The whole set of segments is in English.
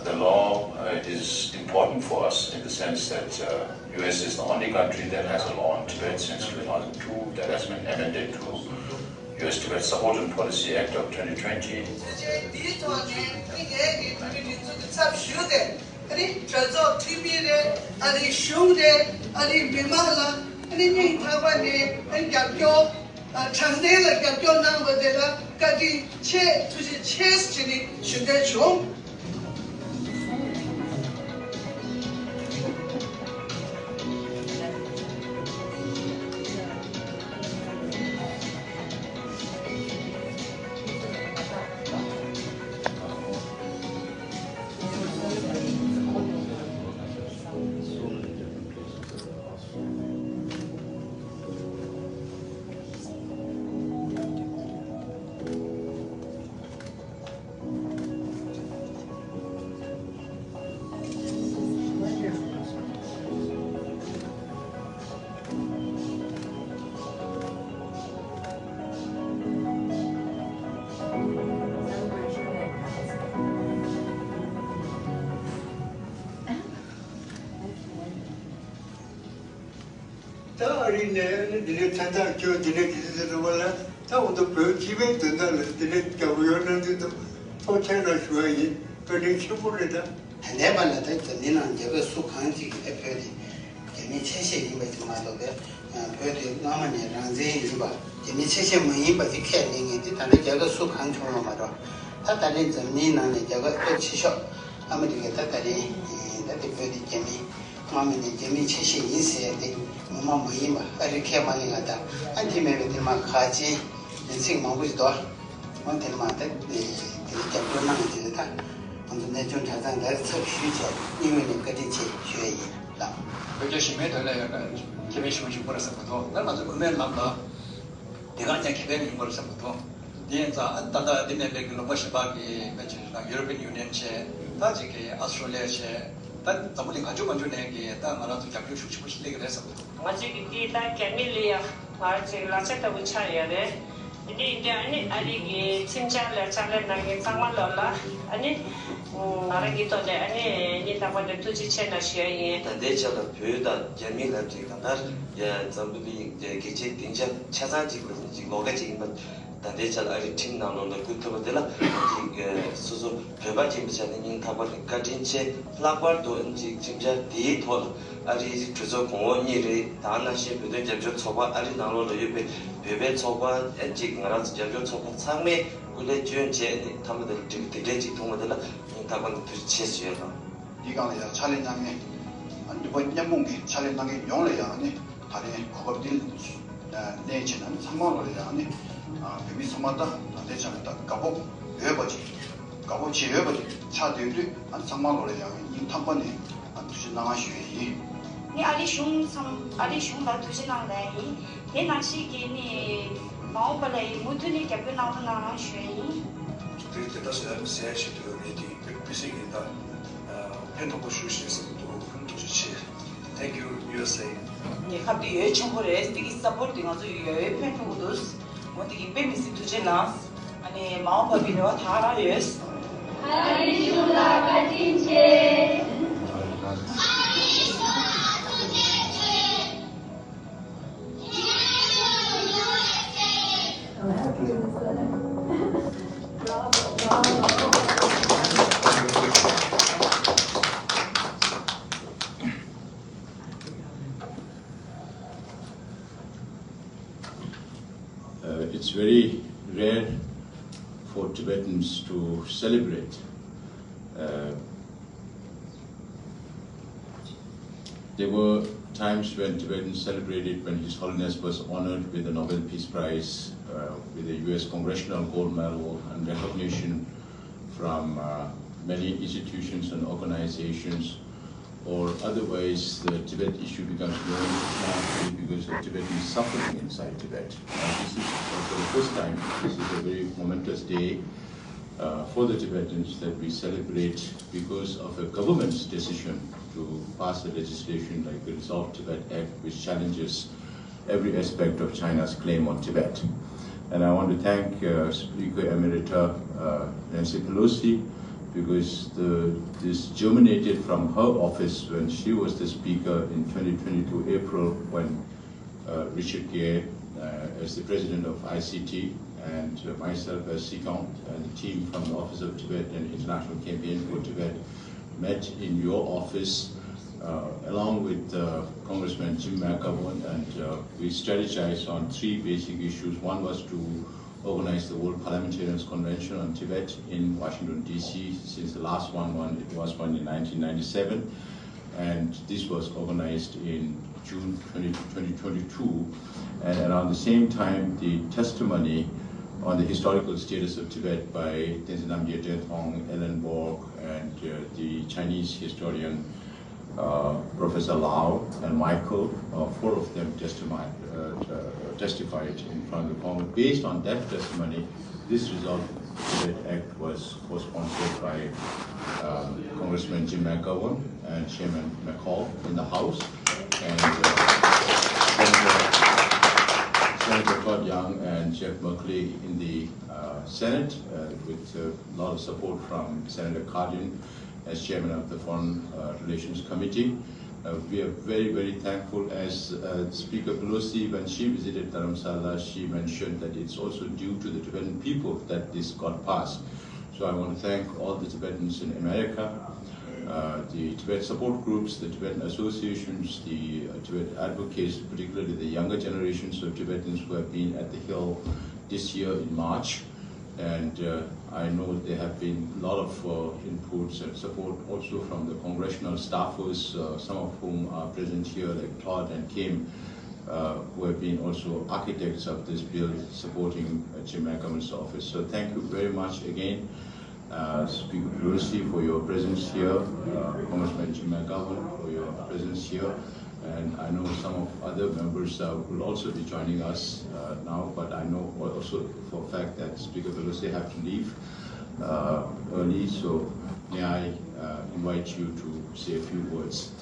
The law is important for us in the sense that US is the only country that has a law on Tibet since 2002 that has been amended to US-Tibet Subordinate Policy Act of 2020. European Union che, Australia che, that the money I do want to name that I'm allowed to capture which legal is. What you did like Camilia, Martin Lassetta, which I had it. Indeed, I did Timjala, Challenge, Samalola, and it Naragito, and it about the Tuchi Chena share. The nature of Puda, Jamila, somebody getting Chazanti, Mogating, but the nature of Tim now on the Kutabadella, Suzu, Pebati, Michanin, Tabak, Katinche, Flapardo, and Jimja, the Hall, Ari Trezo, Moni, Dana ship with the Jabjot Soba, Arinalo, Pebet Soba, and Jignaras, Jabjot Soba, Same, will let you and Jen, Tamil, the Legit Tomadella, in Taban to Chessia. You got a challenge on me, and when Yamungi challenge on it, only on it, Tari, Kobdil, Nation, and Samon on it. Maybe some other nature that Gabo, Everbody, Gabo Everbody, Chadu, and some other in company, and to Nashi. Addition, some addition that to Shinalay, then I see any Maupale, Mutuni, Capina, Shui. It doesn't have a session to already busy in the Pentacoshes to share. Thank you, USA. You have the Echumores supporting us, Pentacos. What the Babies to Jenas and Mount Babino Tara is. It's very rare for Tibetans to celebrate. There were times when Tibetans celebrated when His Holiness was honored with the Nobel Peace Prize, with the US Congressional Gold Medal and recognition from many institutions and organizations, or otherwise the Tibet issue becomes more largely because of Tibetan suffering inside Tibet. This is for the first time, this is a very momentous day for the Tibetans that we celebrate because of a government's decision to pass a legislation like the Resolve Tibet Act, which challenges every aspect of China's claim on Tibet. And I want to thank Speaker Emerita Nancy Pelosi, because this germinated from her office when she was the Speaker in 2022 April, when Richard Gere, as the President of ICT, and myself as Sikong, and the team from the Office of Tibet and International Campaign for Tibet met in your office along with Congressman Jim McGovern, and we strategized on three basic issues. One was to organize the World Parliamentarians Convention on Tibet in Washington, D.C. Since the last one, it was one in 1997, and this was organized in June 2022. And around the same time, the testimony on the historical status of Tibet by Tenzin Namgyel Dethong, Ellen Borg, and the Chinese historian Professor Lau and Michael, four of them testified in front of the Congress. Based on that testimony, this Resolve Tibet Act was co-sponsored by Congressman Jim McGovern and Chairman McCall in the House, and Senator Todd Young and Jeff Merkley in the Senate, with a lot of support from Senator Cardin as chairman of the Foreign Relations Committee. We are very, very thankful. As Speaker Pelosi, when she visited Dharamsala, she mentioned that it's also due to the Tibetan people that this got passed. So I want to thank all the Tibetans in America, the Tibet support groups, the Tibetan associations, the Tibet advocates, particularly the younger generations of Tibetans who have been at the Hill this year in March. And I know there have been a lot of inputs and support also from the congressional staffers, some of whom are present here, like Todd and Kim, who have been also architects of this bill supporting Jim McGovern's office. So thank you very much again, Speaker Pelosi, for your presence here, Congressman Jim McGovern for your presence here. And I know some of other members will also be joining us now, but I know also for a fact that Speaker Pelosi have to leave early, so may I invite you to say a few words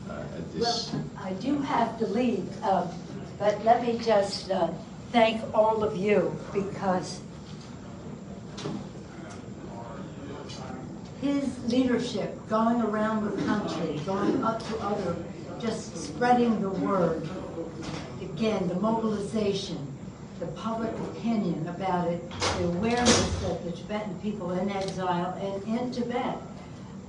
at this. Well, I do have to leave, but let me just thank all of you, because his leadership going around the country, going up to other, just spreading the word, again, the mobilization, the public opinion about it, the awareness that the Tibetan people in exile and in Tibet,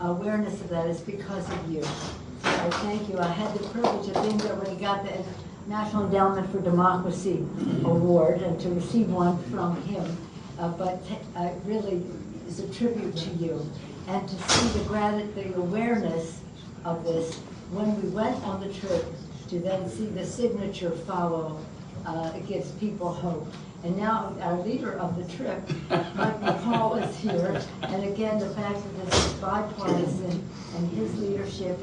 awareness of that is because of you. So I thank you. I had the privilege of being there when he got the National Endowment for Democracy Award and to receive one from him, but it really is a tribute to you. And to see the awareness of this, when we went on the trip, to then see the signature follow, it gives people hope. And now our leader of the trip, Mike McCall, is here. And again, the fact that this is bipartisan, and his leadership,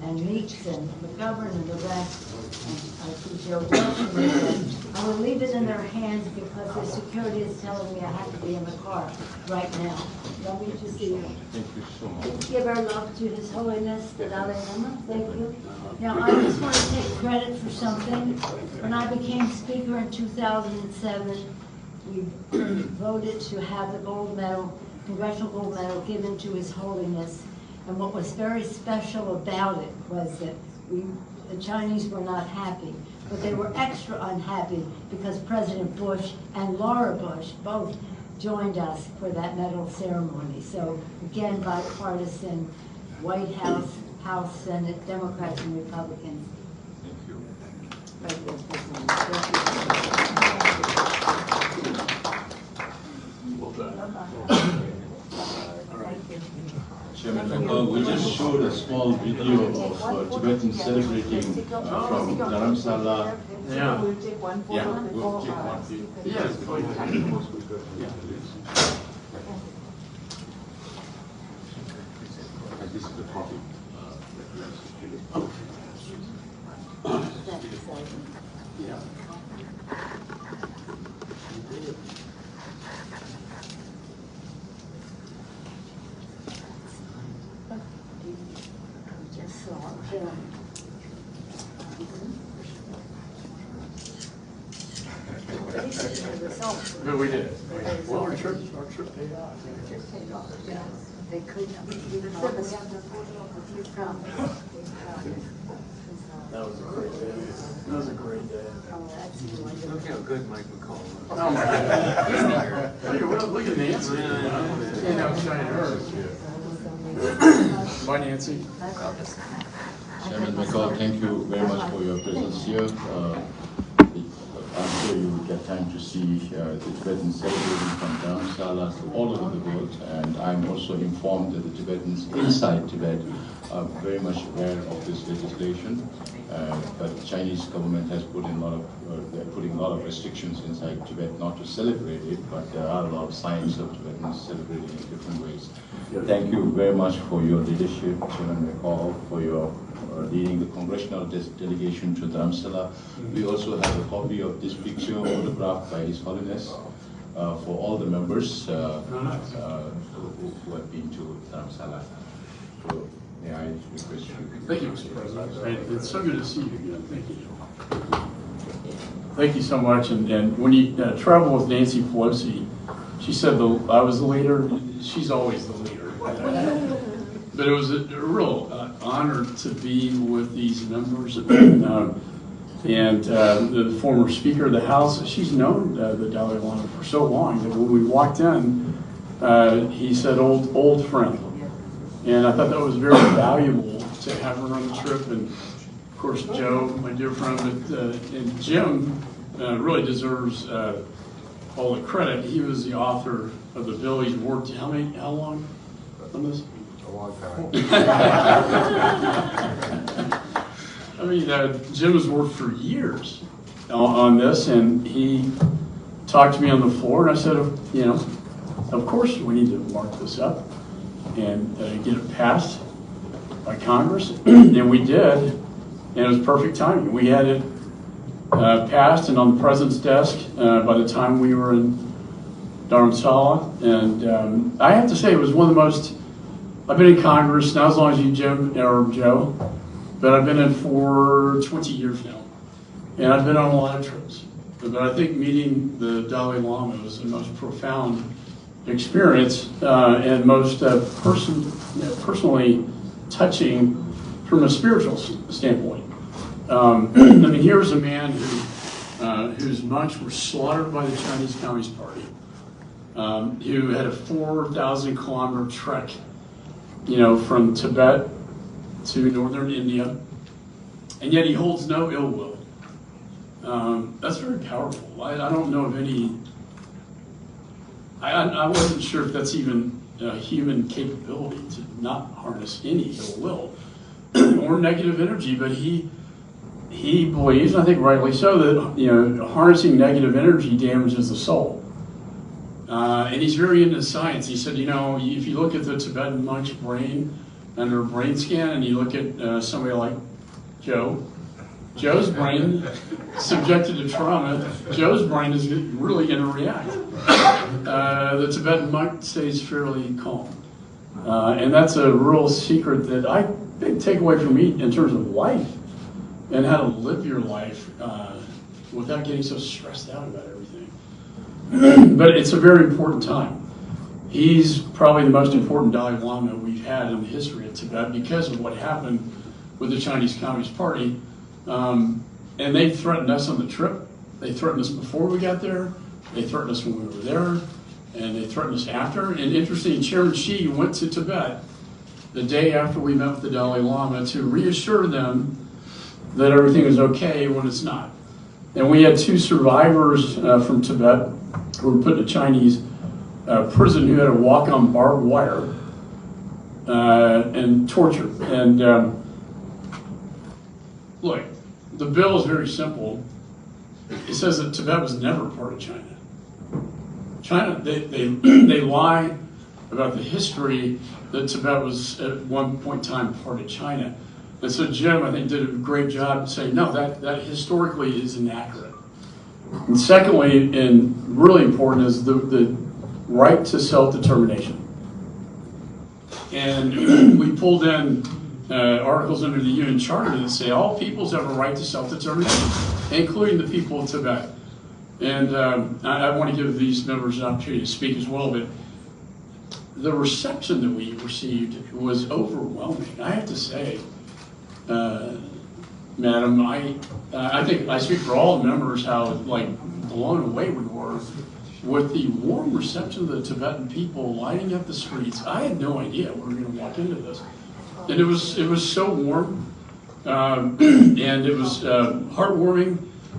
and Meeks and McGovern and the rest, and I see Joe Wilson with them. I will leave it in their hands because the security is telling me I have to be in the car right now. Let me just see you. Thank you so much. Let's give our love to His Holiness, the Dalai Lama. Thank you. Now, I just want to take credit for something. When I became Speaker in 2007, we voted to have the gold medal, Congressional Gold Medal, given to His Holiness. And what was very special about it was that the Chinese were not happy, but they were extra unhappy because President Bush and Laura Bush both joined us for that medal ceremony. So again, bipartisan, White House, House, Senate, Democrats and Republicans. Thank you. Right there, Well done. Thank you. Chairman McCall, we just showed a small video of Tibetans celebrating from Dharamsala. Yeah. We'll take one photo. Yeah, we'll take one video. Yes, This is the copy. yeah. But we did. Well, our trip paid off. Yeah, they couldn't. That was a great day. That was a great day. Oh, that's wonderful. Look how good Mike McCall was. Oh my God. Look at Nancy. You know, shine her. Bye, Nancy. Chairman McCall, thank you very much for your presence here. I'm sure you will get time to see the Tibetans celebrating from Dharamsala to all over the world, and I'm also informed that the Tibetans inside Tibet are very much aware of this legislation, but the Chinese government has put in they're putting a lot of restrictions inside Tibet not to celebrate it, but there are a lot of signs of Tibetans celebrating in different ways. Thank you very much for your leadership, Chairman McCall, for your leading the congressional delegation to Dharamsala. We also have a copy of this picture photographed by His Holiness for all the members who have been to Dharamsala. So, may I request you? Thank you, Mr. President. It's so good to see you again. Thank you. Thank you so much. And when you travel with Nancy Pelosi, she said I was the leader. She's always the leader. But it was a real honor to be with these members. And the former Speaker of the House, she's known the Dalai Lama for so long that when we walked in, he said, old friend. And I thought that was very valuable to have her on the trip. And of course, Joe, my dear friend, and Jim really deserves all the credit. He was the author of the bill. He's worked how long on this? A long time. I mean, Jim has worked for years on this, and he talked to me on the floor, and I said, you know, of course we need to mark this up and get it passed by Congress, and we did, and it was perfect timing. We had it passed and on the President's desk by the time we were in Dharamsala, and I have to say it was one of the most, I've been in Congress, not as long as you, Jim, or Joe, but I've been in for 20 years now, and I've been on a lot of trips. But I think meeting the Dalai Lama was the most profound experience and most personally touching from a spiritual standpoint. I mean, here was a man whose monks were slaughtered by the Chinese Communist Party, who had a 4,000-kilometer trek, you know, from Tibet to northern India, and yet he holds no ill will. That's very powerful. I don't know of any. I wasn't sure if that's even a human capability to not harness any ill will or negative energy, but he believes, I think rightly so, that, you know, harnessing negative energy damages the soul. And he's very into science. He said, you know, if you look at the Tibetan monk's brain under a brain scan, and you look at somebody like Joe's brain, subjected to trauma, Joe's brain is really going to react. The Tibetan monk stays fairly calm. And that's a real secret that I think take away from me in terms of life and how to live your life without getting so stressed out about everything. But it's a very important time. He's probably the most important Dalai Lama we've had in the history of Tibet because of what happened with the Chinese Communist Party. And they threatened us on the trip. They threatened us before we got there. They threatened us when we were there. And they threatened us after. And interesting, Chairman Xi went to Tibet the day after we met with the Dalai Lama to reassure them that everything is okay when it's not. And we had 2 survivors from Tibet who were put in a Chinese prison who had to walk on barbed wire and tortured. And look, the bill is very simple. It says that Tibet was never part of China. They lie about the history that Tibet was at one point in time part of China. And so Jim, I think, did a great job saying, no, that historically is inaccurate. And secondly, and really important, is the right to self-determination. And we pulled in articles under the UN Charter that say all peoples have a right to self-determination, including the people of Tibet. And I want to give these members an opportunity to speak as well, but the reception that we received was overwhelming. I have to say, Madam, I think I speak for all the members how blown away we were with the warm reception of the Tibetan people lighting up the streets. I had no idea we were going to walk into this, and it was so warm, and it was heartwarming.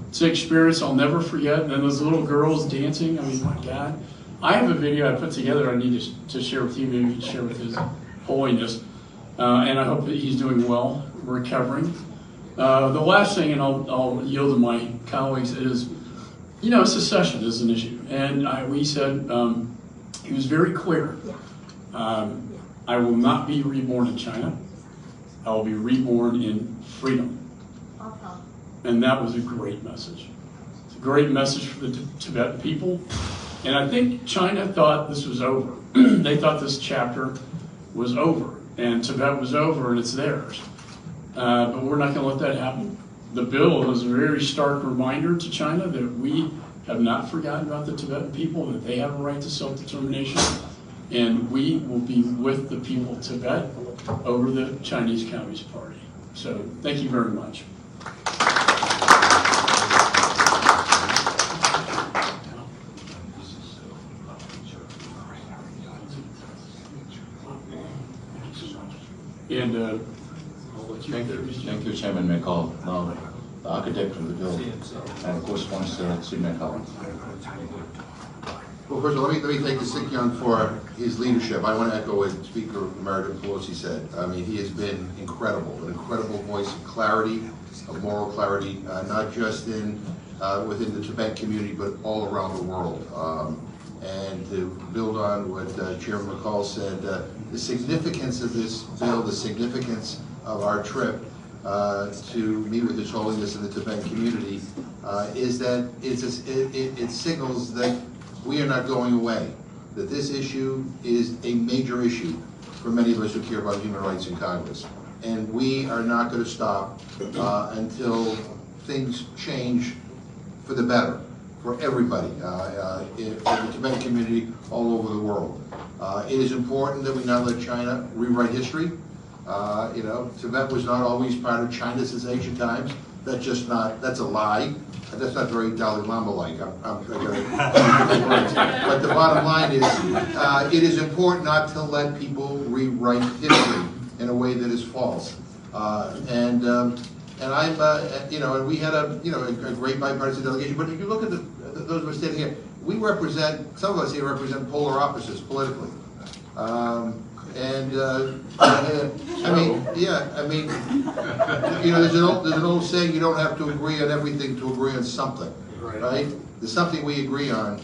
It's an experience I'll never forget. And then those little girls dancing. I mean, my God. I have a video I put together I need to share with you, maybe share with His Holiness. And I hope that he's doing well, recovering. The last thing, and I'll yield to my colleagues, is, secession is an issue. And we said, he was very clear. I will not be reborn in China. I will be reborn in freedom. And that was a great message. It's a great message for the Tibetan people. And I think China thought this was over. They thought this chapter was over, and Tibet was over, and it's theirs. But we're not going to let that happen. The bill is a very stark reminder to China that we have not forgotten about the Tibetan people, that they have a right to self-determination, and we will be with the people of Tibet over the Chinese Communist Party. So thank you very much. And I'll let you Thank you, Chairman McCall. Now, the architect of the bill and co-sponsor, Sid McCall. Well, first of all, let me thank the Sikh Young for his leadership. I want to echo what Speaker Emeritus Pelosi said. I mean, he has been incredible, an incredible voice of clarity, of moral clarity, not just within the Tibet community, but all around the world. And to build on what Chairman McCall said, the significance of this bill, the significance of our trip to meet with His Holiness in the Tibetan community is that it signals that we are not going away, that this issue is a major issue for many of us who care about human rights in Congress. And we are not going to stop until things change for the better for everybody in the Tibetan community all over the world. It is important that we not let China rewrite history. Tibet was not always part of China since ancient times. That's a lie. That's not very Dalai Lama-like. But the bottom line is, it is important not to let people rewrite history in a way that is false. And we had a great bipartisan delegation. But if you look at those of us standing here, some of us here represent polar opposites politically. There's an old saying: you don't have to agree on everything to agree on something, right? The something we agree on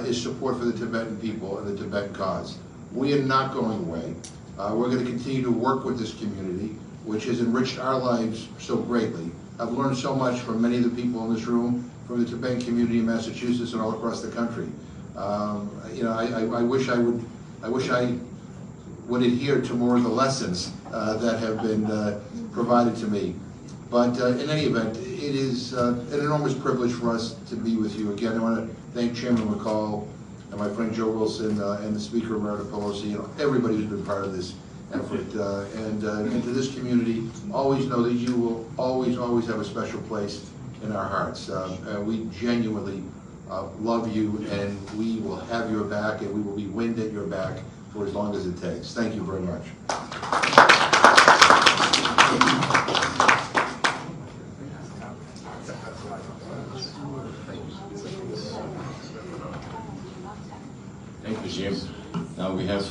is support for the Tibetan people and the Tibetan cause. We are not going away. We're going to continue to work with this community, which has enriched our lives so greatly. I've learned so much from many of the people in this room, from the Tibetan community in Massachusetts and all across the country. I wish I would adhere to more of the lessons that have been provided to me. But in any event, it is an enormous privilege for us to be with you again. I want to thank Chairman McCall and my friend Joe Wilson and the Speaker Emeritus Pelosi, everybody who's been part of this effort. And to this community, always know that you will always have a special place in our hearts. We genuinely love you, and we will have your back, and we will be wind at your back for as long as it takes. Thank you very much. Thank you, Jim. Now we have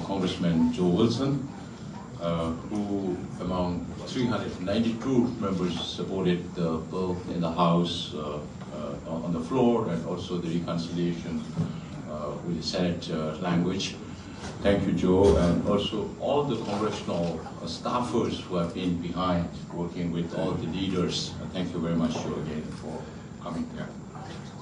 Congressman Joe Wilson, who among 392 members supported the bill in the House on the floor, and also the reconciliation with the Senate language. Thank you, Joe, and also all the congressional staffers who have been behind, working with all the leaders. Thank you very much, Joe, again, for coming here.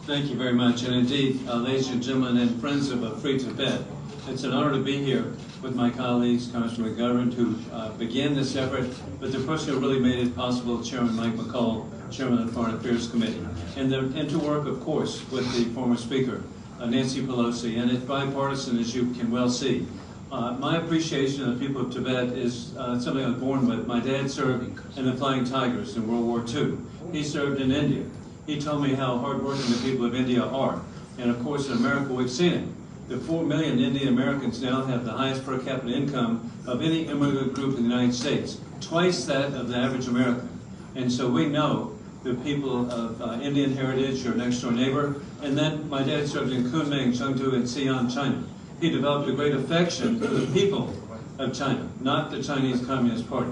Thank you very much, and indeed, ladies and gentlemen and friends of a Free Tibet, it's an honor to be here with my colleagues, Congressman McGovern, who began this effort, but the person who really made it possible, Chairman Mike McCall, chairman of the Foreign Affairs Committee, and to work, of course, with the former Speaker, Nancy Pelosi, and it's bipartisan, as you can well see. My appreciation of the people of Tibet is something I was born with. My dad served in the Flying Tigers in World War II. He served in India. He told me how hardworking the people of India are. And of course, in America, we've seen it. The 4 million Indian Americans now have the highest per capita income of any immigrant group in the United States, twice that of the average American. And so we know the people of Indian heritage, your next door neighbor. And then my dad served in Kunming, Chengdu, and Xi'an, China. He developed a great affection for the people of China, not the Chinese Communist Party.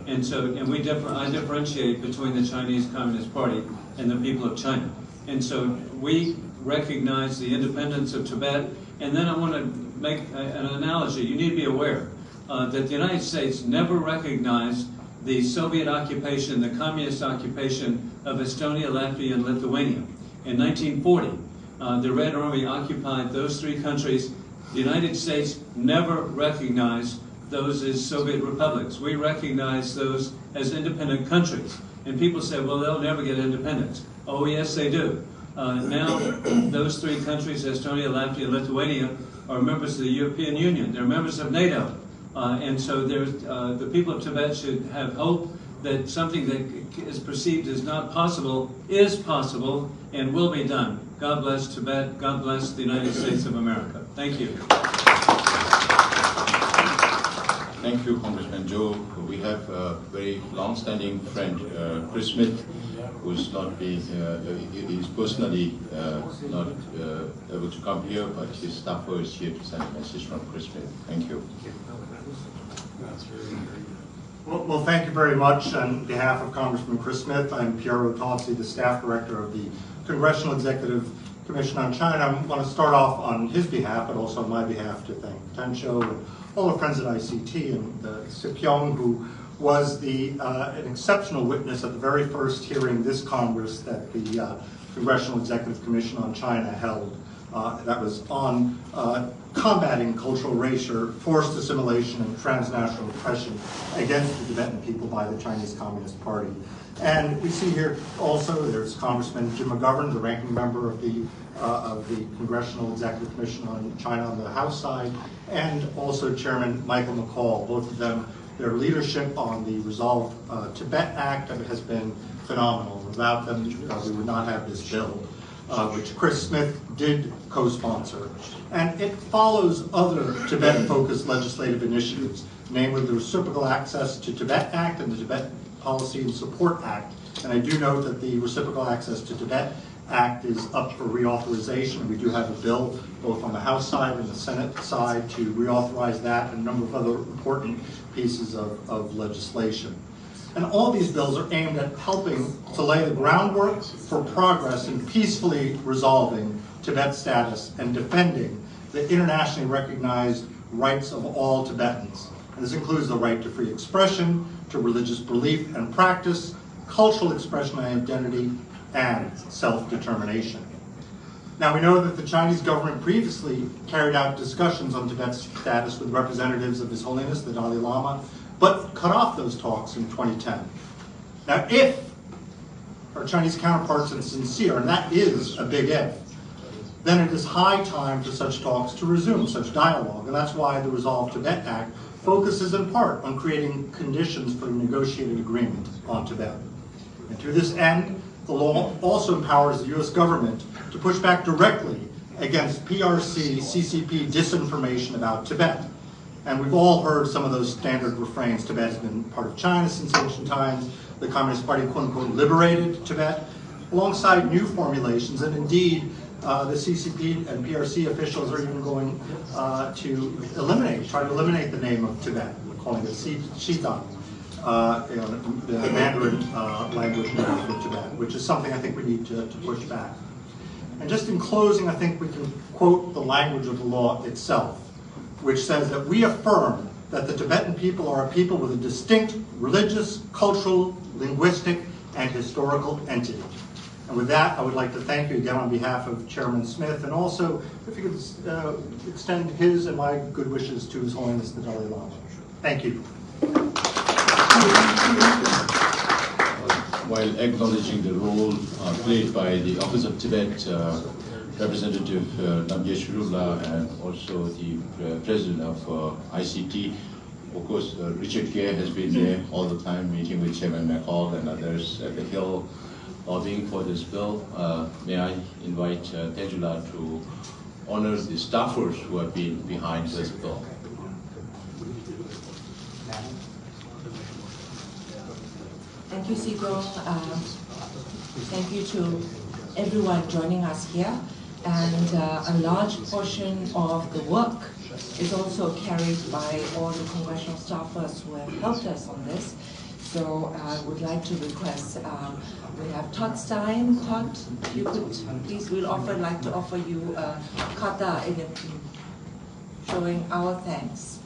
And so, I differentiate between the Chinese Communist Party and the people of China. And so we recognize the independence of Tibet. And then I want to make an analogy. You need to be aware that the United States never recognized the Soviet occupation, the communist occupation of Estonia, Latvia, and Lithuania. In 1940, the Red Army occupied those three countries. The United States never recognized those as Soviet republics. We recognize those as independent countries. And people say, well, they'll never get independence. Oh, yes, they do. Now, those three countries, Estonia, Latvia, and Lithuania, are members of the European Union. They're members of NATO. And so the people of Tibet should have hope that something that is perceived as not possible is possible and will be done. God bless Tibet. God bless the United States of America. Thank you. Thank you, Congressman Joe. We have a very long-standing friend, Chris Smith, who's not been, he's personally not able to come here, but his staffer is here to send a message from Chris Smith. Thank you. Well, thank you very much. On behalf of Congressman Chris Smith, I'm Piero Tozzi, the staff director of the Congressional Executive Commission on China. I want to start off on his behalf, but also on my behalf, to thank Tencho and all the friends at ICT and Sipyong, who was an exceptional witness at the very first hearing this Congress that the Congressional Executive Commission on China held. That was on combating cultural erasure, forced assimilation, and transnational oppression against the Tibetan people by the Chinese Communist Party. And we see here also there's Congressman Jim McGovern, the ranking member of the Congressional Executive Commission on China on the House side, and also Chairman Michael McCall. Both of them, their leadership on the Resolve Tibet Act has been phenomenal. Without them, we would not have this bill, which Chris Smith did co-sponsor. And it follows other Tibet-focused legislative initiatives, namely the Reciprocal Access to Tibet Act and the Tibet Policy and Support Act. And I do note that the Reciprocal Access to Tibet Act is up for reauthorization. We do have a bill both on the House side and the Senate side to reauthorize that and a number of other important pieces of legislation. And all these bills are aimed at helping to lay the groundwork for progress in peacefully resolving Tibet's status and defending the internationally recognized rights of all Tibetans. And this includes the right to free expression, to religious belief and practice, cultural expression and identity, and self-determination. Now, we know that the Chinese government previously carried out discussions on Tibet's status with representatives of His Holiness, the Dalai Lama, but cut off those talks in 2010. Now, if our Chinese counterparts are sincere, and that is a big if, then it is high time for such talks to resume, such dialogue. And that's why the Resolve Tibet Act focuses in part on creating conditions for a negotiated agreement on Tibet. And to this end, the law also empowers the U.S. government to push back directly against PRC, CCP disinformation about Tibet. And we've all heard some of those standard refrains. Tibet has been part of China since ancient times. The Communist Party, quote unquote, liberated Tibet, alongside new formulations. And indeed, the CCP and PRC officials are even going to try to eliminate the name of Tibet. We're calling it Xizang, the Mandarin language name for Tibet, which is something I think we need to push back. And just in closing, I think we can quote the language of the law itself, which says that we affirm that the Tibetan people are a people with a distinct religious, cultural, linguistic, and historical entity. And with that, I would like to thank you again on behalf of Chairman Smith, and also if you could extend his and my good wishes to His Holiness the Dalai Lama. Thank you. while acknowledging the role played by the Office of Tibet Representative Namgye Shirula and also the President of ICT. Of course, Richard Gere has been there all the time, meeting with Chairman McCall and others at the Hill, lobbying for this bill. May I invite Tejula to honor the staffers who have been behind this bill. Thank you, Sigong. Thank you to everyone joining us here. And a large portion of the work is also carried by all the congressional staffers who have helped us on this. So I would like to request, we have Todd Stein. Todd, if you could please, like to offer you a kata showing our thanks.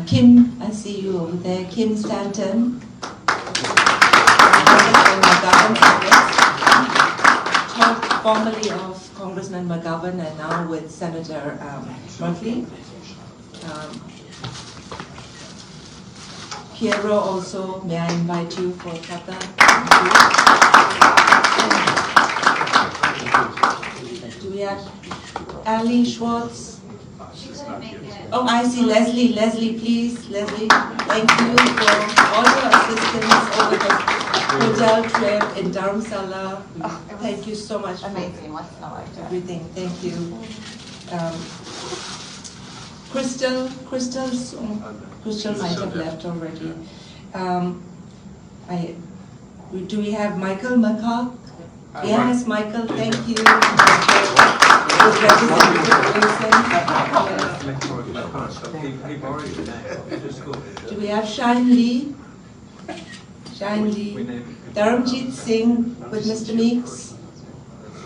Kim, I see you over there. Kim Stanton. Talked formerly of Congressman McGovern and now with Senator Murphy. Piero also, may I invite you for kata? Do we have Ali Schwartz? Oh, I see Leslie. Leslie, please. Leslie, thank you for all your assistance over the hotel trip in Dharamsala. Thank you so much. Amazing. What's not like that? Everything. Thank you. Crystal might have left already. Do we have Michael McCark? Yes, Michael, thank you. Do we have Shine Lee? Shine Lee. Dharamjit Singh with Mr. Meeks?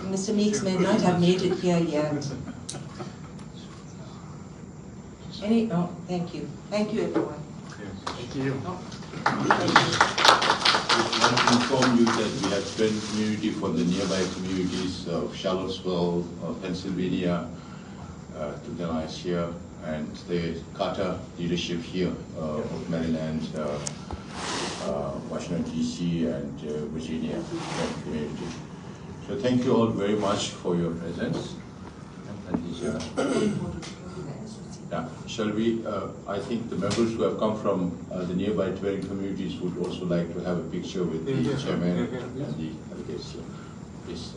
Mr. Meeks may not have made it here yet. Oh, thank you. Thank you, everyone. Thank you. I want to inform you that we have trained community from the nearby communities of Charlottesville, Pennsylvania, to organize here, and the Kata leadership here of Maryland, Washington DC, and Virginia community. So thank you all very much for your presence. Yeah. Shall we, I think the members who have come from the nearby Tibetan communities would also like to have a picture with the chairman and the delegates. Please.